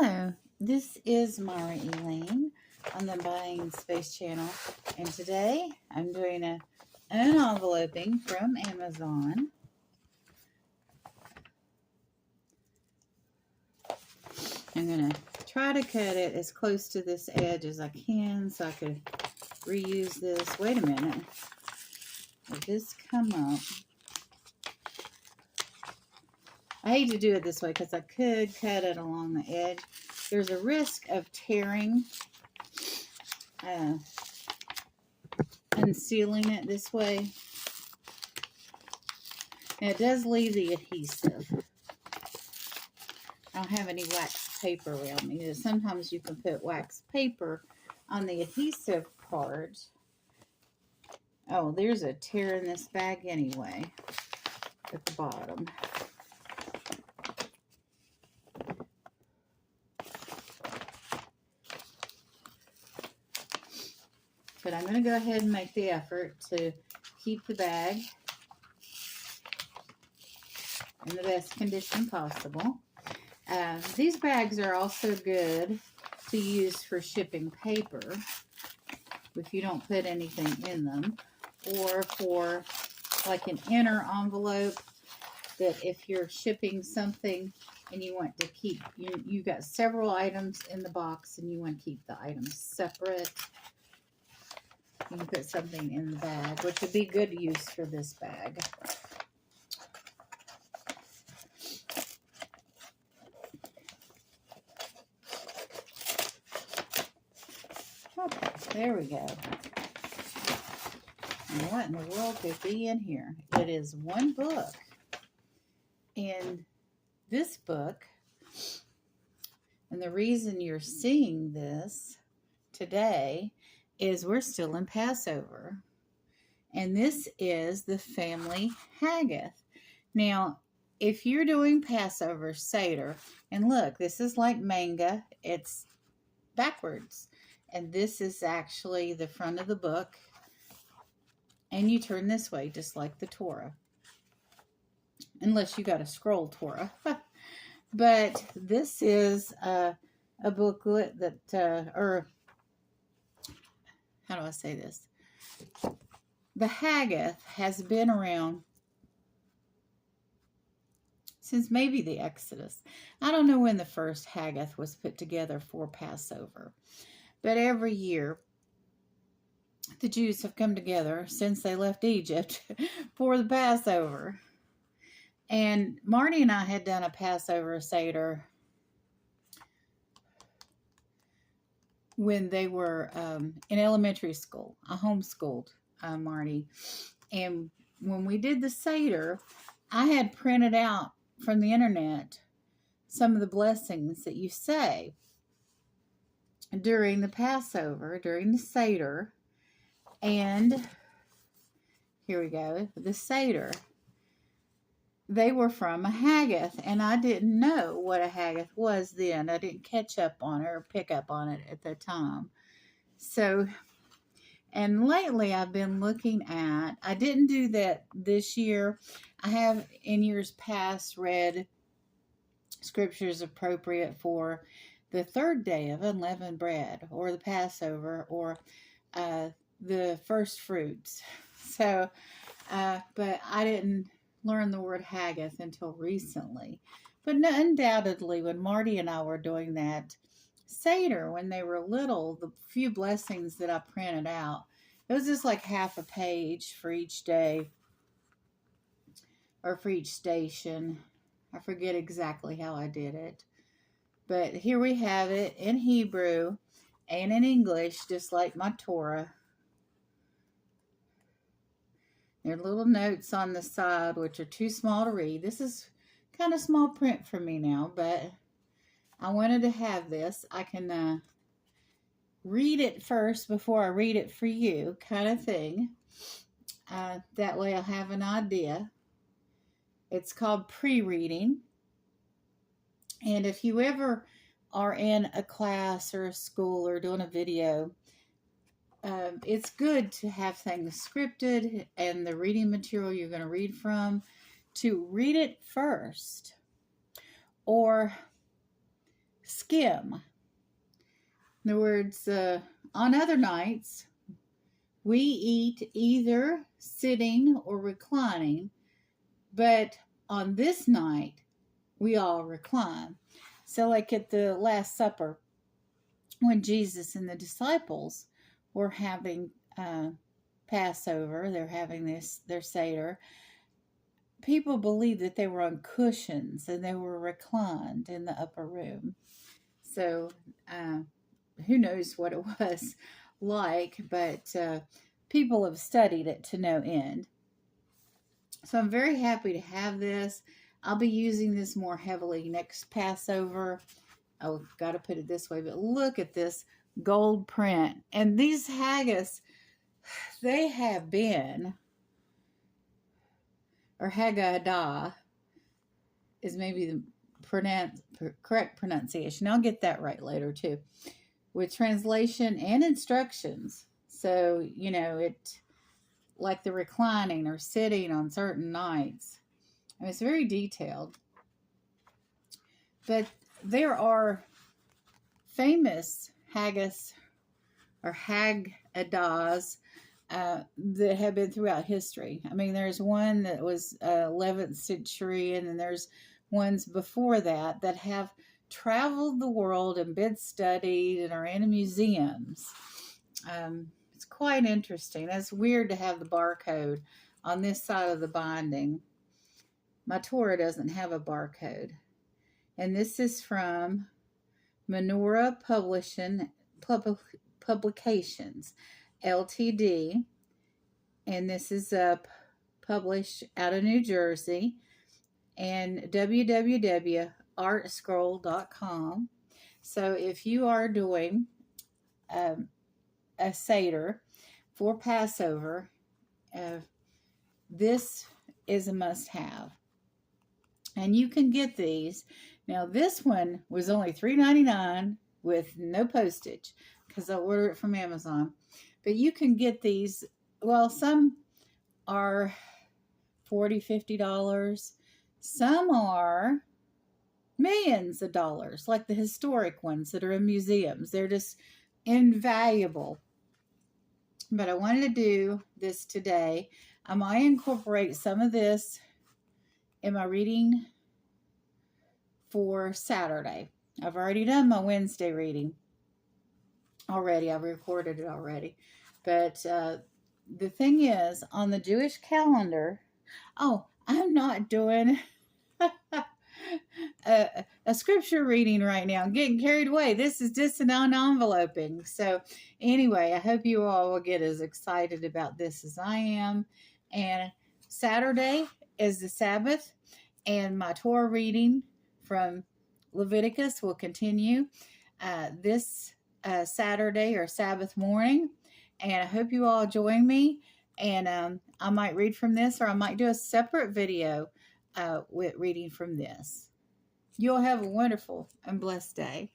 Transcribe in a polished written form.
Hello, this is Mara Elaine on the Buying Space channel, and today I'm doing an enveloping from Amazon. I'm going to try to cut it as close to this edge as I can so I could reuse this. Wait a minute. Did this come up? I hate to do it this way because I could cut it along the edge. There's a risk of tearing, unsealing it this way. Now it does leave the adhesive. I don't have any wax paper around me. Sometimes you can put wax paper on the adhesive part. Oh, there's a tear in this bag anyway at the bottom. But I'm going to go ahead and make the effort to keep the bag in the best condition possible. These bags are also good to use for shipping paper if you don't put anything in them, or for like an inner envelope that if you're shipping something and you want to keep, you got several items in the box and you want to keep the items separate. You can put something in the bag, which would be good use for this bag. Okay, there we go. And what in the world could be in here? It is one book. And this book, and the reason you're seeing this today is we're still in Passover. And this is the family Haggith. Now, if you're doing Passover Seder, and look, this is like manga, it's backwards. And this is actually the front of the book. And you turn this way, just like the Torah. Unless you got a scroll Torah. But this is a booklet that, how do I say this? The Haggith has been around since maybe the Exodus. I don't know when the first Haggith was put together for Passover. But every year, the Jews have come together since they left Egypt for the Passover. And Marty and I had done a Passover Seder when they were in elementary school. I homeschooled Marty. And when we did the Seder, I had printed out from the internet some of the blessings that you say during the Passover, during the Seder. And here we go, the Seder. They were from a Haggith, and I didn't know what a Haggith was then. I didn't catch up on it or pick up on it at the time. So, and lately I've been looking at, I didn't do that this year. I have in years past read scriptures appropriate for the third day of unleavened bread, or the Passover, or the first fruits. So, but I didn't learn the word Haggith until recently. But undoubtedly, when Marty and I were doing that Seder, when they were little, the few blessings that I printed out, it was just like half a page for each day, or for each station. I forget exactly how I did it. But here we have it in Hebrew and in English, just like my Torah. There are little notes on the side, which are too small to read. This is kind of small print for me now, but I wanted to have this. I can read it first before I read it for you, kind of thing. That way I'll have an idea. It's called pre-reading. And if you ever are in a class or a school or doing a video, it's good to have things scripted and the reading material you're going to read from, to read it first or skim. In other words, on other nights, we eat either sitting or reclining, but on this night, we all recline. So, like at the Last Supper, when Jesus and the disciples were having Passover, they're having their Sedar, people believed that they were on cushions and they were reclined in the upper room. So, who knows what it was like, but people have studied it to no end. So I'm very happy to have this. I'll be using this more heavily next Passover. Oh, got to put it this way, but look at this gold print. And these haggis, they have been, or Haggadah is maybe the correct pronunciation. I'll get that right later too, with translation and instructions. So, you know, it, like the reclining or sitting on certain nights. I mean, it's very detailed. But there are famous haggis or Haggadahs that have been throughout history. I mean, there's one that was 11th century, and then there's ones before that that have traveled the world and been studied and are in museums. It's quite interesting. It's weird to have the barcode on this side of the binding. My Torah doesn't have a barcode. And this is from Menorah Publications, Ltd. And this is published out of New Jersey. And www.artscroll.com. So if you are doing a Seder for Passover, this is a must-have. And you can get these. Now, this one was only $3.99 with no postage because I ordered it from Amazon. But you can get these, well, some are $40, $50. Some are millions of dollars, like the historic ones that are in museums. They're just invaluable. But I wanted to do this today. I might incorporate some of this in my reading for Saturday. I've already done my Wednesday reading already. I've recorded it already. But the thing is, on the Jewish calendar, I'm not doing a scripture reading right now. I'm getting carried away. This is just an unenveloping. So anyway, I hope you all will get as excited about this as I am. And Saturday is the Sabbath, and my Torah reading from Leviticus will continue this Saturday or Sabbath morning. And I hope you all join me. And I might read from this, or I might do a separate video with reading from this. You'll have a wonderful and blessed day.